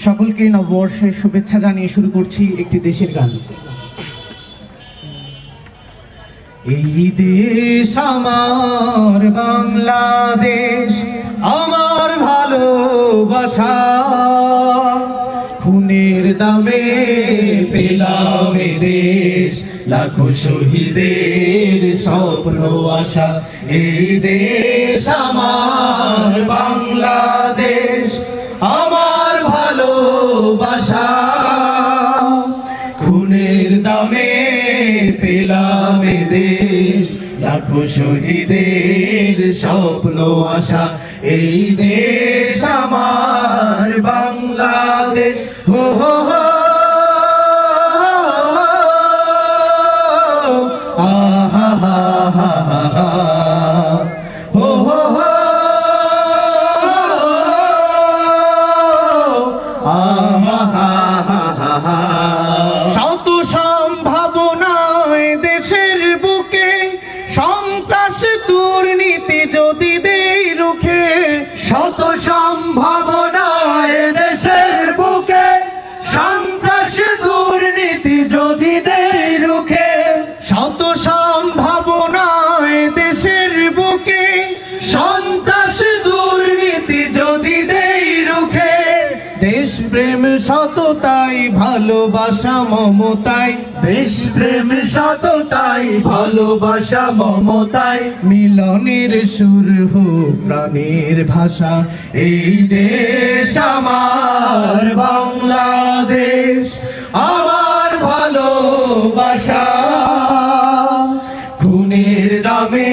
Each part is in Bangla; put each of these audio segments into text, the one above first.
সকলকে নববর্ষের শুভেচ্ছা জানিয়ে শুরু করছি একটি দেশের গান। এই দেশ আমার বাংলাদেশ, আমার ভালোবাসা, খুনের দামে পেলাম এ দেশ, লাখো শহীদের স্বপ্ন আশা। এই দেশ আমার বাংলাদেশ, আমার ভালোবাসা, খুনের দামে পেলাম এ দেশ, লাখো শহীদের স্বপ্ন আশা। এই দেশ আমার বাংলাদেশ। হো হো হো আহা হা হা হা, হো হো হো আহা হা হা হা। শত সম্ভাবনায় দেশের বুকে, সন্ত্রাস দুর্নীতি যদি দেই রুখে, শত সম্ভাবনায় দেশের বুকে, সন্ত্রাস দুর্নীতি যদি দেই রুখে, শত সম্ভাবনায় দেশের বুকে, সন্ত্রাস দুর্নীতি যদি দেই রুখে, দেশপ্রেম সততাই ভালোবাসা মমতাই, দেশপ্রেম সততাই ভালোবাসা মমতাই, মিলনের সুর হোক প্রাণের ভাষা। এই দেশ আমার বাংলাদেশ, আমার ভালোবাসা, খুনের দামে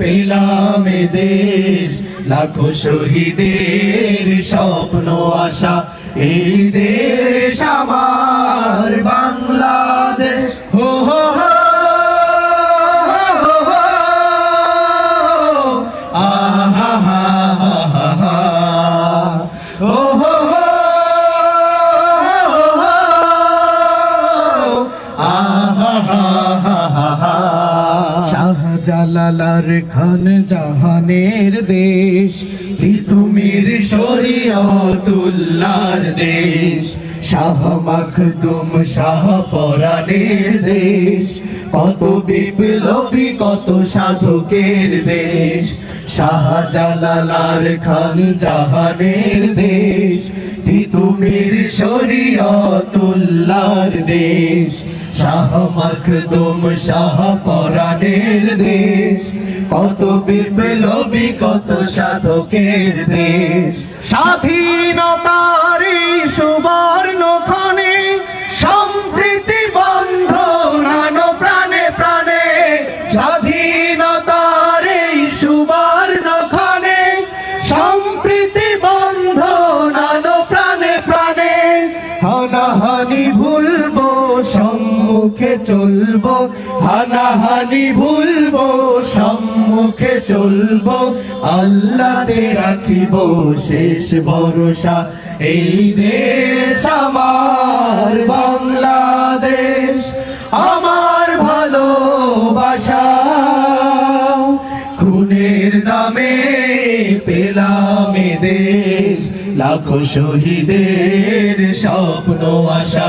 পেলাম এ দেশ, লাখো শহীদের স্বপ্ন আশা। এই দেশ আমার বাংলাদেশ। হো হো হো আহা হা হা হা, হো হো হো আহা হা হা হা। শাহজালাল খান জাহানের দেশ, তিতুমির শরীয়তুল্লাহর দেশ, শাহ মাখদুম শাহ পরাণের দেশ, কত বিপ্লবী কত সাধকের দেশ। শাহজালাল খান জাহানের দেশ, তিতুমির শরীয়তুল্লাহর দেশ, শাহ মাখদুম শাহ পরাণের দেশ, কত বিপ্লবী কত সাধকের দেশ। স্বাধীনতার সুবর্ণ ক্ষণে সম্প্রীতি বন্ধন প্রাণে প্রাণে, স্বাধীনতার সুবর্ণ ক্ষণে সম্প্রীতি বন্ধন প্রাণে প্রাণে, হানাহানি ভুলবো সম্মুখে চলবো, হানাহানি ভুলবো সম্মুখে চলবো, আল্লাহতে রাখিব শেষ ভরসা। এই দেশ আমার বাংলাদেশ, আমার ভালোবাসা, খুনের দামে পেলাম এ দেশ, লাখো শহীদের স্বপ্ন আশা।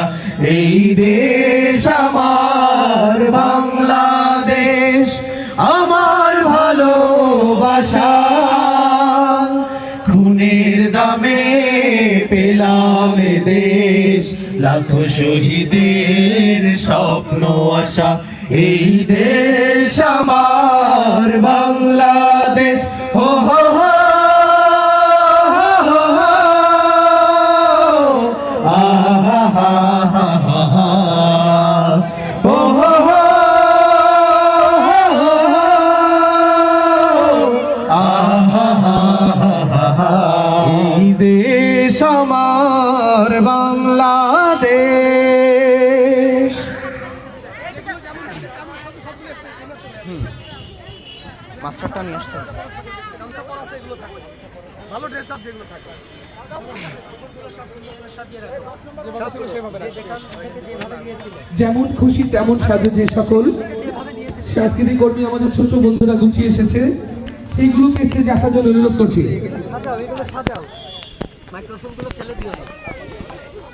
এই দেশ আমার বাংলাদেশ, আমার ভালোবাসা, খুনের দামে পেলাম এ দেশ, লাখো শহীদের স্বপ্ন আশা। এই দেশ আমার বাংলাদেশ। হো হো হো আহা হা হা হা, ও হো হো আহা হা হা। এই দেশ আমার বাংলাদেশ। মাস্টারটা নিয়ে আসতে ভালো ড্রেস আপ যেগুলো থাকে যেমন খুশি তেমন সাজে যে সকল সাংস্কৃতিক কর্মী আমাদের ছোট বন্ধুরা গুছিয়ে এসেছে, সেইগুলোকে স্টেজে আসার জন্য অনুরোধ করছি।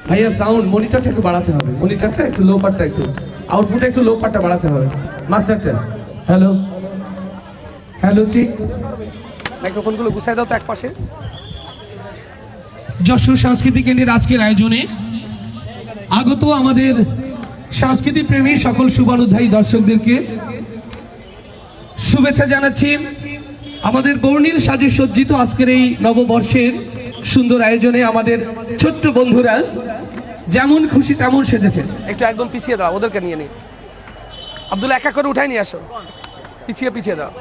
ভাইয়া সাউন্ড মনিটরটা একটু বাড়াতে হবে, মনিটরটা একটু লো পারটা, একটু আউটপুটে একটু লো পারটা বাড়াতে হবে। মাস্টারটা হ্যালো হ্যালো জি, মাইক্রোফোনগুলো গুছাই দাও তো এক পাশে। যশোর সাংস্কৃতিক কেন্দ্রের আজকের আয়োজনে আগত আমাদের সংস্কৃতি প্রেমী সকল শুভানুধ্যায়ী দর্শকদেরকে শুভেচ্ছা জানাচ্ছি। আমাদের বর্ণিল সাজে সজ্জিত আজকের এই নববর্ষের সুন্দর আয়োজনে আমাদের ছোট্ট বন্ধুরা যেমন খুশি তেমন সেজেছে। একটু একদম পিছিয়ে দাও, ওদেরকে নিয়ে নি। আব্দুল এক এক করে উঠাই নিয়ে আসো, পিছিয়ে পিছিয়ে দাও।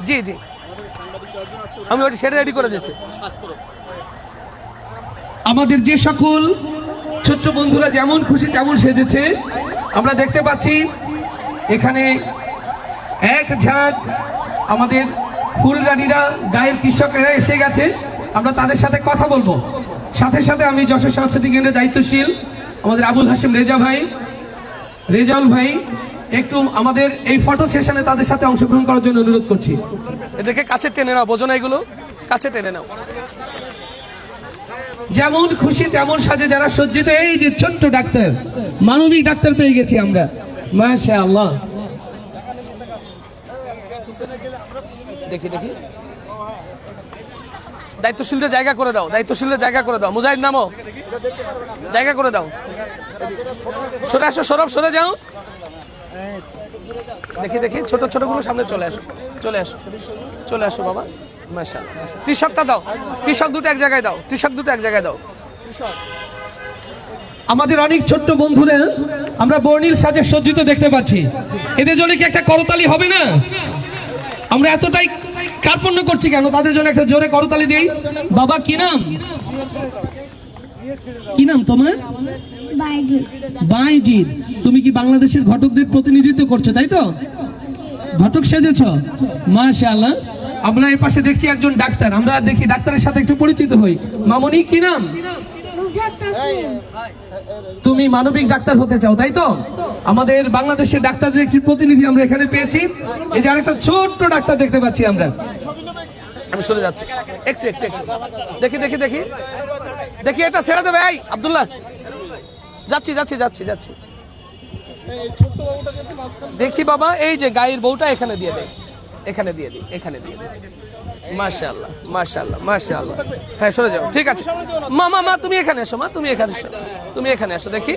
জি জি, আমি ওটা সেটা রেডি করে দিচ্ছি। আমাদের যে সকল ছোট্ট বন্ধুরা যেমন খুশি তেমন সেজেছে আমরা দেখতে পাচ্ছি। এখানে এক ঝাঁক আমাদের ফুলরানীরা, গায়ের কৃষকেরা এসে গেছে। আমরা তাদের সাথে কথা বলবো। সাথে সাথে আমি যশোর সাংস্কৃতিক কেন্দ্রের দায়িত্বশীল আমাদের আবুল হাশিম রেজাউল ভাই একটু আমাদের এই ফটো সেশনে তাদের সাথে অংশগ্রহণ করার জন্য অনুরোধ করছি। এদেরকে কাছে টেনে নাও, বোঝো না এগুলো, কাছে টেনে নাও। যেমন খুশি তেমন সাজে যারা সজ্জিত, এই যে ছোট্ট ডাক্তার, মানবিক ডাক্তার পেয়ে গেছি আমরা, মাশাআল্লাহ। দেখি দেখি, দায়িত্বশীলদের জায়গা করে দাও, দায়িত্বশীলদের জায়গা করে দাও। মুজাহিদ নামো, জায়গা করে দাও। সরে আসো, সরব সরে যাও। দেখি দেখি, ছোট ছোট গুলো সামনে চলে আসো, চলে আসো, চলে আসো বাবা। মাশাআল্লাহ। কৃষকটা দাও, কৃষক দুটো এক জায়গায় দাও, কৃষক দুটো এক জায়গায় দাও। আমাদের অনেক ছোট্ট বন্ধুরা আমরা বর্ণিল সাজে সজ্জিত দেখতে পাচ্ছি। এদের জন্য কি একটা করতালি হবে না? আমরা এতটাই কার্পণ্য করছি কেন? তাদের জন্য একটা জোরে করতালি দেই। বাবা কি নাম? কি নাম তোমার? বাইজিদ। তুমি কি বাংলাদেশের ঘটকদের প্রতিনিধিত্ব করছো, তাই তো? ঘটক সেজেছ, মাশাআল্লাহ। আমরা এই পাশে দেখছি একজন ডাক্তার, আমরা দেখি ডাক্তারের সাথে একটু পরিচিত হই। মামনি কি নাম? তুমি মানবিক ডাক্তার হতে চাও, তাই তো? আমাদের বাংলাদেশের ডাক্তারদের একটি প্রতিনিধি আমরা এখানে পেয়েছি। এই যে আরেকটা ছোট্ট ডাক্তার দেখতে পাচ্ছি আমরা। আমি সরে যাচ্ছি, একটু একটু একটু দেখি দেখি দেখি দেখি, এটা ছেড়ে দেবে। এই আব্দুল্লাহ, যাচ্ছি যাচ্ছি যাচ্ছি যাচ্ছি। দেখি বাবা, এই যে গায়ের বউটা এখানে দিয়ে দে, এখানে দিয়ে দিই, এখানে দিয়ে দিই। মাশাআল্লাহ মাশাআল্লাহ মাশাআল্লাহ। হ্যাঁ সরে যাও, ঠিক আছে। মা মা মা তুমি এখানে এসো, মা তুমি এখানে এসো, তুমি এখানে এসো। দেখি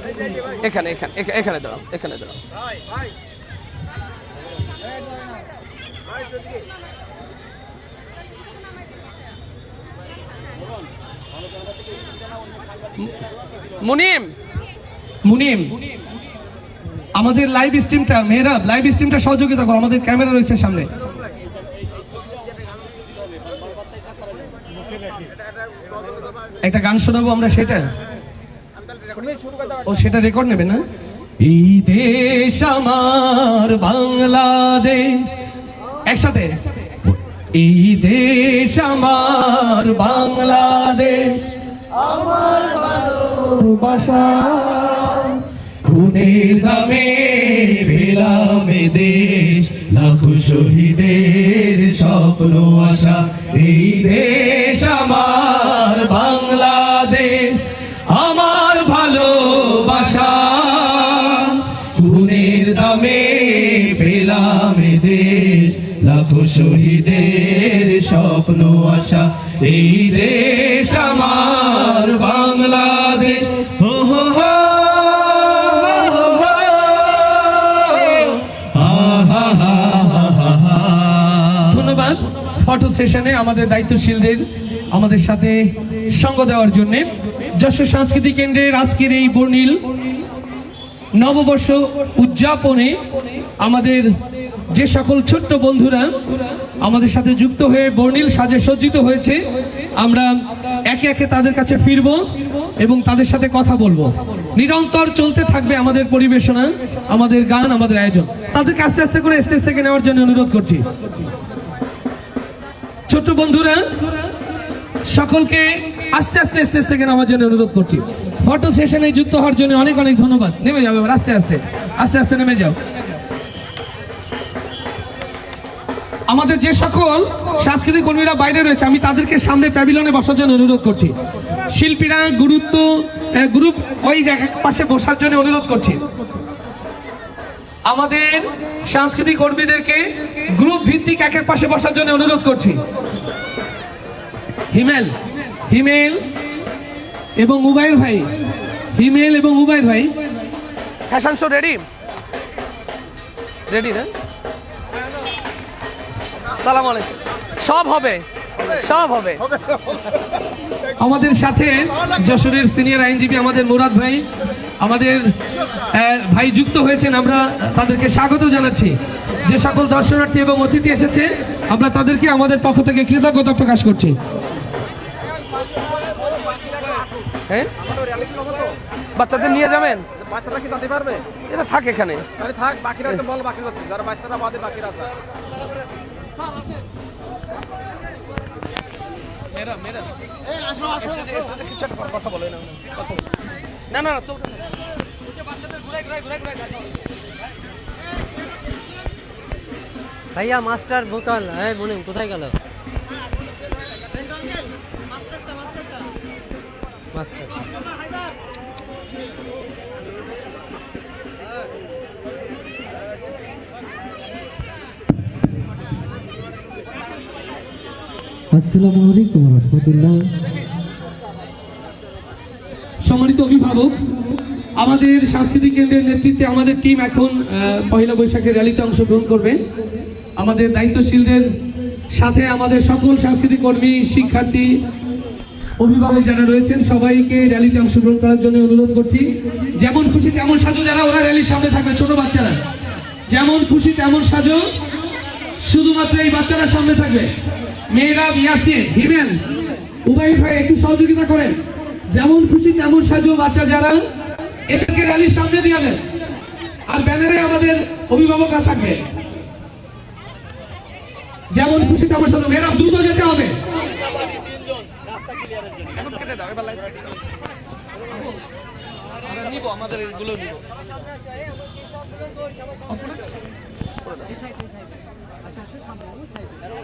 এখানে এখানে এখানে দাঁড়াও, এখানে দাঁড়াও। মুনিম, মুনিম, আমাদের লাইভ স্ট্রিমটা, মেহরাব লাইভ স্ট্রিমটা সহযোগিতা করো। আমাদের ক্যামেরা রয়েছে সামনে। একটা গান শোনাবো আমরা, সেটা ও সেটা রেকর্ড নেবে না? এই দেশ আমার বাংলাদেশ, একসাথে। এই দেশ আমার বাংলাদেশ, আমার ভালোবাসা, খুনের দামে পেলাম এ দেশ, লাখো শহীদের স্বপ্ন আশা। এই দেশ আমার বাংলাদেশ, আমার ভালোবাসা, খুনের দামে পেলাম এ দেশ, লাখো শহীদের স্বপ্ন আশা। এই দেশ আমার বাংলাদেশ। হো হো হো, ধন্যবাদ ফটো সেশনে আমাদের দায়িত্বশীলদের আমাদের সাথে সঙ্গ দেওয়ার জন্য। যশোর সাংস্কৃতিক কেন্দ্রের আজকের এই বর্ণিল নববর্ষ উদযাপনে আমাদের যে সকল ছোট্ট বন্ধুরা আমাদের সাথে যুক্ত হয়ে বর্ণিল সাজে সজ্জিত হয়েছে, আমরা একে একে তাদের কাছে ফিরবো এবং তাদের সাথে কথা বলবো। নিরন্তর চলতে থাকবে আমাদের পরিবেশনা, আমাদের গান, আমাদের আয়োজন। তাদেরকে আস্তে আস্তে করে স্টেজ থেকে নেওয়ার জন্য অনুরোধ করছি। ছোট্ট বন্ধুরা সকলকে আস্তে আস্তে স্টেজ থেকে নামার জন্য অনুরোধ করছি। ফটো সেশনে যুক্ত হওয়ার জন্য অনেক অনেক ধন্যবাদ। নেমে যাও এবার, আস্তে আস্তে আস্তে আস্তে নেমে যাও। আমাদের যে সকল সাংস্কৃতিক কর্মীরা বাইরে রয়েছে আমি তাদেরকে সামনে প্যাভিলিয়নে বসার জন্য অনুরোধ করছি। শিল্পীরা গ্রুপ ওই জায়গার পাশে বসার জন্য অনুরোধ করছি। আমাদের সাংস্কৃতিক কর্মীদেরকে গ্রুপ ভিত্তিক একের পাশে বসার জন্য অনুরোধ করছি। হিমেল এবং উবাইর ভাই, ফ্যাশন শো রেডি না? সালাম আলাইকুম। সব হবে। আমাদের সাথে যশোরের সিনিয়র আইনজীবী আমাদের মুরাদ ভাই, আমাদের ভাই যুক্ত হয়েছেন, আমরা তাদেরকে স্বাগত জানাচ্ছি। যে সকল দর্শনার্থী এবং অতিথি এসেছে আমরা তাদেরকে আমাদের পক্ষ থেকে কৃতজ্ঞতা প্রকাশ করছি। হ্যাঁ, বাচ্চাদের নিয়ে যাবেন? বাচ্চারা কি জানতে পারবে? এরা থাক এখানে। তাহলে থাক, বাকিরা তো বল, বাকিরা যারা বাচ্চারা বাদে বাকিরা আছে। স্টেজে কিছু একটা কথা বলে না, না চলতে থাক। বাচ্চাদের ঘুরাই যাচ্ছে। ভাইয়া মাস্টার ভোকাল, হ্যাঁ মনে কোথায় গেল মাস্টার? আসসালামু আলাইকুম ওয়া রাহমাতুল্লাহ। সম্মানিত অভিভাবক, আমাদের সাংস্কৃতিক কেন্দ্রের নেতৃত্বে আমাদের টিম এখন পহেলা বৈশাখের র্যালিতে অংশগ্রহণ করবে। আমাদের দায়িত্বশীলদের সাথে আমাদের সকল সাংস্কৃতিক কর্মী, শিক্ষার্থী, অভিভাবক যারা রয়েছেন সবাইকে র্যালিতে অংশগ্রহণ করার জন্য অনুরোধ করছি। যেমন খুশি তেমন সাজো, যারা ওরা র্যালির সামনে থাকবে, ছোট বাচ্চারা যেমন খুশি তেমন সাজো, শুধুমাত্র এই বাচ্চারা সামনে থাকবে। মেয়েরা, ইয়াসিন, হিমেল, উবাইর ভাই একটু সহযোগিতা করেন। যেমন খুশি তেমন সাজো, বাচ্চা যারা এদেরকে র্যালির সামনে দিয়ে দেন। আর ব্যানারে আমাদের অভিভাবকরা থাকবে। যেমন খুশি তেমন সাজো, মেয়েরা দ্রুত যেতে হবে। নিব আমাদের এগুলো নিব।